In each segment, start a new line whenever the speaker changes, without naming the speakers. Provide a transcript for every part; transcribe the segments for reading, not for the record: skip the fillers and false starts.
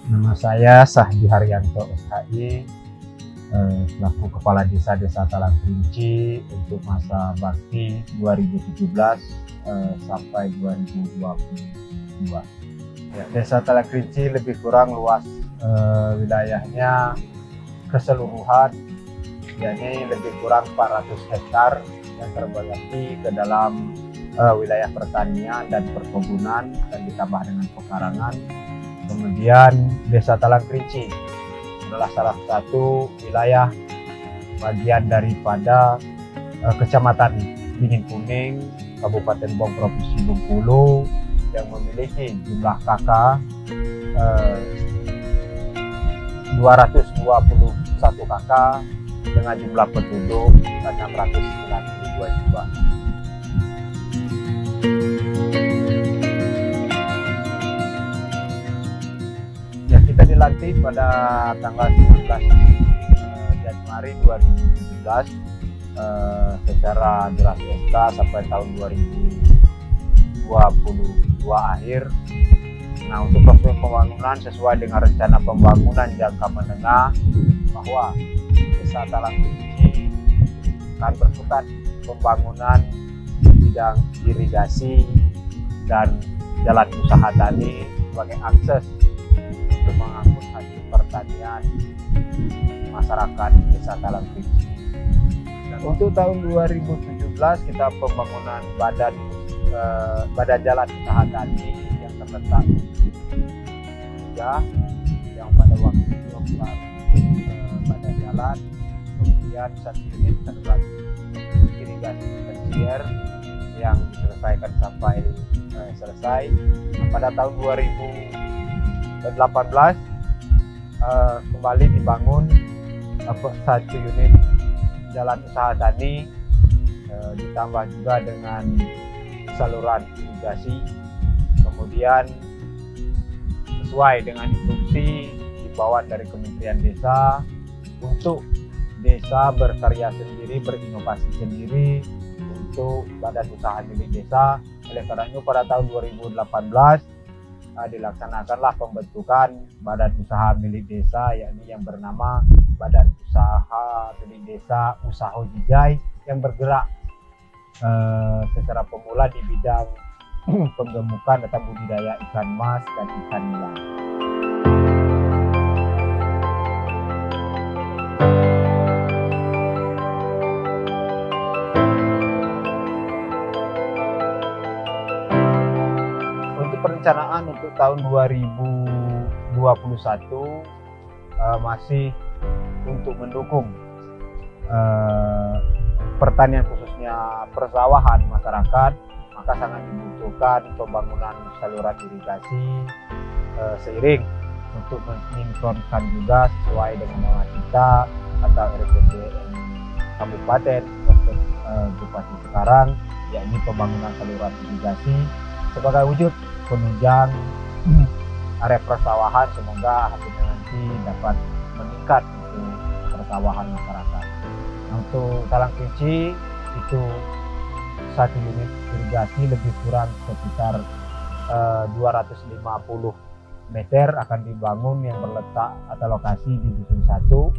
Nama saya Sahdi Haryanto SHI, selaku Kepala Desa Talang Kerinci untuk masa bakti 2017 sampai 2022. Ya, Desa Talang Kerinci lebih kurang luas wilayahnya keseluruhan, yakni lebih kurang 400 hektar yang terbagi ke dalam wilayah pertanian dan perkebunan dan ditambah dengan pekarangan. Kemudian Desa Talang Kerinci adalah salah satu wilayah bagian daripada Kecamatan Dingin Kuning, Kabupaten Bong, Provinsi Bengkulu, yang memiliki jumlah KK 221 KK dengan jumlah penduduk 692 jiwa. Kita dilantik pada tanggal 19 Januari 2017 secara durasi SK sampai tahun 2022 akhir. Nah, untuk proses pembangunan sesuai dengan rencana pembangunan jangka menengah bahwa Desa Talang Kerinci akan berkutat pembangunan bidang irigasi dan jalan usaha tani sebagai akses untuk mengangkut hasil pertanian masyarakat Desa Talang Kerinci. Dan untuk tahun 2017 kita pembangunan badan jalan usaha tani yang terletak juga yang pada waktu itu badan jalan, kemudian 1 unit saluran irigasi tersier yang diselesaikan sampai selesai. Pada tahun 2018 kembali dibangun 1 unit jalan usaha tani, ditambah juga dengan saluran irigasi. Kemudian sesuai dengan instruksi himbauan dari Kementerian Desa untuk desa berkarya sendiri, berinovasi sendiri untuk badan usaha milik desa. Oleh karena itu pada tahun 2018 dilaksanakanlah pembentukan badan usaha milik desa, yakni yang bernama Badan Usaha Milik Desa Usaho Jijai, yang bergerak secara pemula di bidang penggemukan atau budidaya ikan mas dan ikan nila. Untuk perencanaan untuk tahun 2021 masih untuk mendukung pertanian khususnya persawahan masyarakat, maka sangat dibutuhkan pembangunan saluran irigasi seiring untuk mensinkronkan juga sesuai dengan nawacita atau RPJM Kabupaten Bupati sekarang, yakni pembangunan saluran irigasi sebagai wujud penunjang area persawahan. Semoga hasilnya nanti dapat meningkat untuk persawahan masyarakat. Nah, untuk Talang Kerinci itu 1 unit irigasi lebih kurang sekitar 250 meter akan dibangun yang berletak atau lokasi di Dusun 1.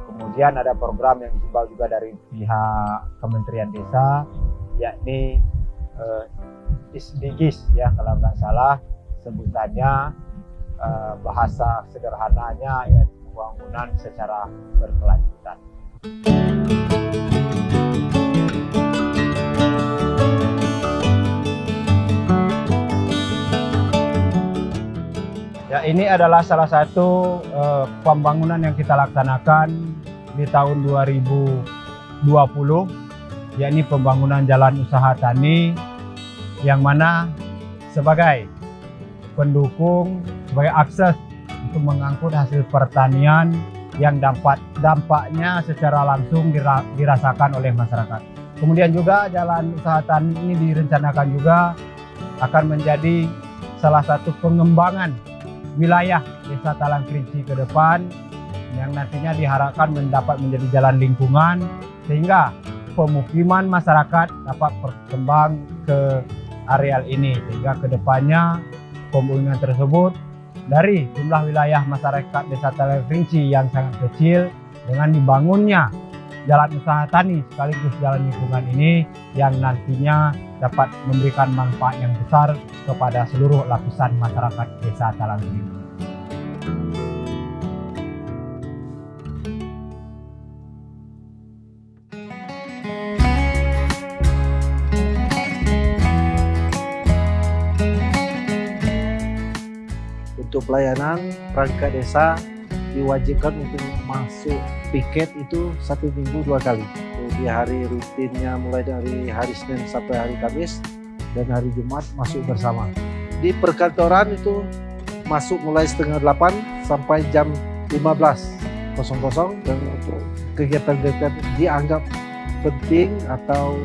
Kemudian ada program yang dihimbau juga dari pihak Kementerian Desa, yakni SDGs ya kalau nggak salah sebutannya, bahasa sederhananya ya pembangunan secara berkelanjutan. Ya, ini adalah salah satu pembangunan yang kita laksanakan di tahun 2020, yakni pembangunan jalan usaha tani, yang mana sebagai pendukung, sebagai akses untuk mengangkut hasil pertanian yang dampaknya secara langsung dirasakan oleh masyarakat. Kemudian juga jalan usaha tani ini direncanakan juga akan menjadi salah satu pengembangan wilayah Desa Talang Kerinci ke depan, yang nantinya diharapkan mendapat menjadi jalan lingkungan sehingga pemukiman masyarakat dapat berkembang ke areal ini, sehingga kedepannya pembangunan tersebut dari jumlah wilayah masyarakat Desa Talang Kerinci yang sangat kecil, dengan dibangunnya jalan usaha tani sekaligus jalan lingkungan ini yang nantinya dapat memberikan manfaat yang besar kepada seluruh lapisan masyarakat Desa Talang Kerinci.
Untuk pelayanan, perangkat desa diwajibkan untuk masuk piket itu 1 minggu 2 kali. Di hari rutinnya mulai dari hari Senin sampai hari Kamis, dan hari Jumat masuk bersama. Di perkantoran itu masuk mulai setengah 8 sampai jam 15.00, dan untuk kegiatan-kegiatan dianggap penting atau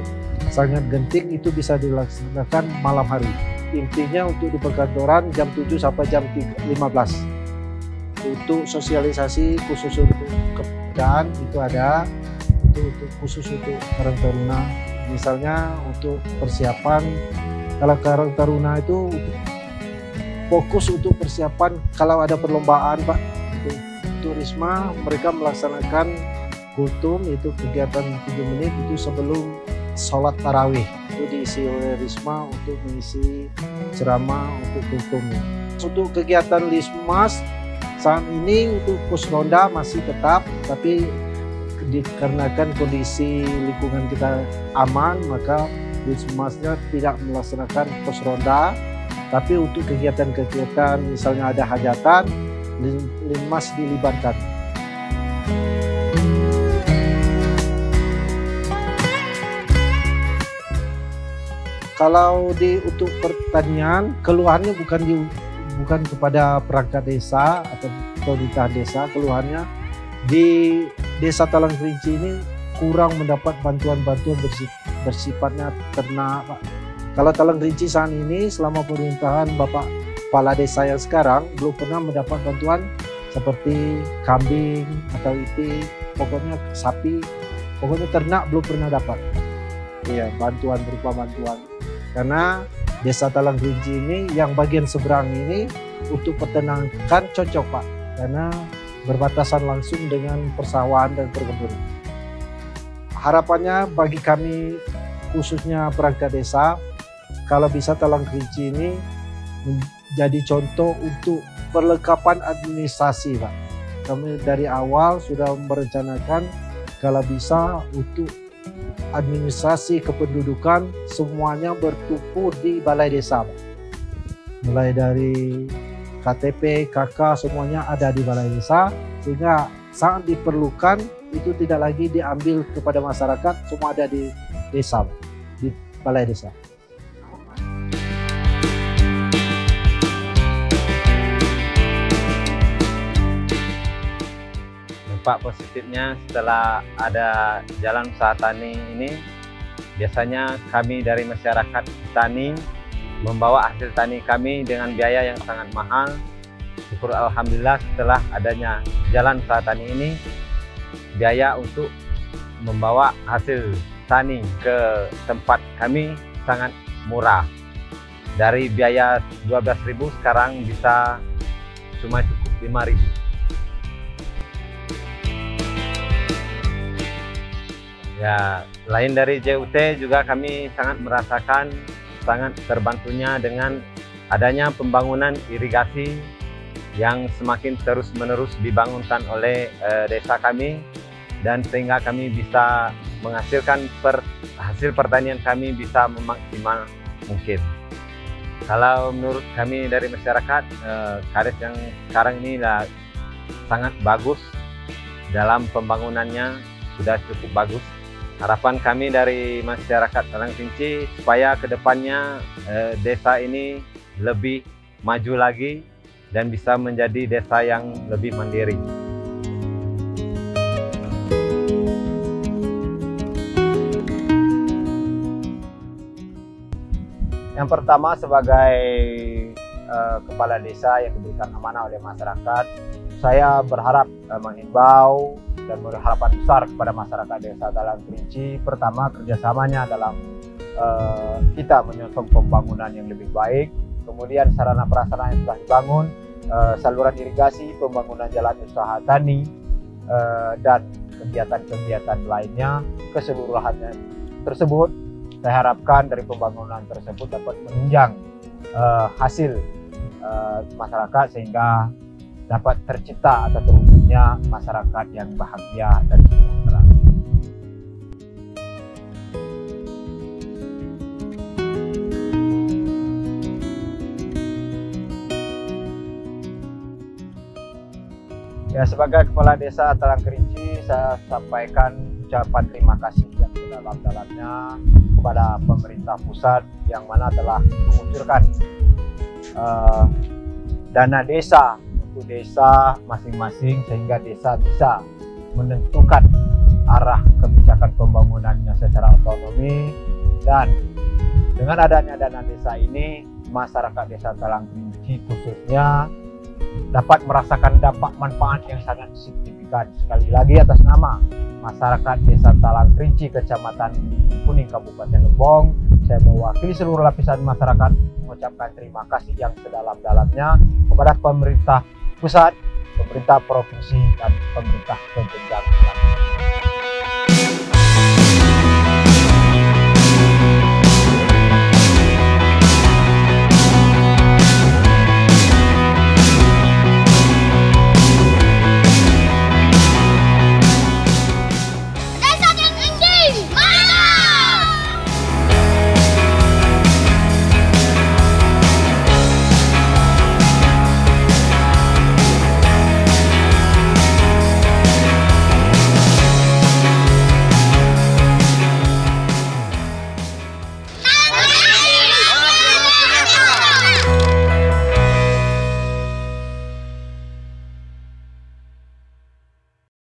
sangat genting itu bisa dilaksanakan malam hari. Intinya untuk di perkantoran jam 7 sampai jam 15. Untuk sosialisasi khusus untuk kepemuda itu ada, itu untuk khusus untuk Karang Taruna. Misalnya untuk persiapan, kalau Karang Taruna itu fokus untuk persiapan kalau ada perlombaan Pak. Untuk Risma mereka melaksanakan kultum, itu kegiatan 7 menit itu sebelum sholat tarawih. Itu diisi oleh Risma untuk mengisi ceramah untuk kultumnya. Untuk kegiatan Lismas saat ini untuk pos ronda masih tetap, tapi dikarenakan kondisi lingkungan kita aman, maka Lismasnya tidak melaksanakan pos ronda. Tapi untuk kegiatan-kegiatan misalnya ada hajatan, Linmas dilibatkan. Kalau untuk pertanian, keluhannya bukan kepada perangkat desa atau pemerintahan desa, keluhannya di Desa Talang Kerinci ini kurang mendapat bantuan-bantuan bersifatnya ternak, Pak. Kalau Talang Kerinci saat ini selama pemerintahan Bapak Kepala Desa yang sekarang belum pernah mendapat bantuan seperti kambing atau itik, pokoknya sapi, pokoknya ternak belum pernah dapat. Iya, bantuan berupa bantuan. Karena Desa Talang Kerinci ini yang bagian seberang ini untuk peternakan cocok Pak, karena berbatasan langsung dengan persawahan dan perkebunan. Harapannya bagi kami khususnya perangkat desa, kalau bisa Talang Kerinci ini menjadi contoh untuk perlengkapan administrasi Pak. Kami dari awal sudah merencanakan kalau bisa untuk administrasi kependudukan semuanya bertumpu di balai desa, mulai dari KTP, KK semuanya ada di balai desa, sehingga sangat diperlukan itu tidak lagi diambil kepada masyarakat, semua ada di desa, di balai desa.
Dampak positifnya setelah ada jalan usaha tani ini, biasanya kami dari masyarakat tani membawa hasil tani kami dengan biaya yang sangat mahal. Syukur alhamdulillah setelah adanya jalan usaha tani ini, biaya untuk membawa hasil tani ke tempat kami sangat murah. Dari biaya 12.000 sekarang bisa cuma cukup 5.000. Ya, lain dari JUT juga kami sangat merasakan sangat terbantunya dengan adanya pembangunan irigasi yang semakin terus-menerus dibangunkan oleh desa kami, dan sehingga kami bisa menghasilkan hasil pertanian kami bisa memaksimal mungkin. Kalau menurut kami dari masyarakat, Kades yang sekarang ini sangat bagus dalam pembangunannya, sudah cukup bagus. Harapan kami dari masyarakat Talang Kerinci supaya kedepannya desa ini lebih maju lagi dan bisa menjadi desa yang lebih mandiri.
Yang pertama, sebagai kepala desa yang diberikan amanah oleh masyarakat, saya berharap mengimbau dan berharapan besar kepada masyarakat Desa Talang Kerinci. Pertama, kerjasamanya dalam kita menyosong pembangunan yang lebih baik, kemudian sarana prasarana yang sudah dibangun saluran irigasi, pembangunan jalan usaha tani, dan kegiatan-kegiatan lainnya keseluruhannya tersebut. Saya harapkan dari pembangunan tersebut dapat menunjang hasil masyarakat sehingga dapat tercipta atau terwujudnya masyarakat yang bahagia dan sejahtera. Ya, sebagai Kepala Desa Talang Kerinci, saya sampaikan ucapan terima kasih yang sedalam-dalamnya kepada pemerintah pusat yang mana telah mengucurkan dana desa untuk desa masing-masing sehingga desa bisa menentukan arah kebijakan pembangunannya secara otonomi. Dan dengan adanya dana desa ini, masyarakat Desa Talang Kerinci khususnya dapat merasakan dampak manfaat yang sangat signifikan. Sekali lagi atas nama masyarakat Desa Talang Kerinci, Kecamatan Kuning, Kabupaten Lebong, saya mewakili seluruh lapisan masyarakat mengucapkan terima kasih yang sedalam-dalamnya kepada pemerintah pusat, pemerintah provinsi, dan pemerintah jenjang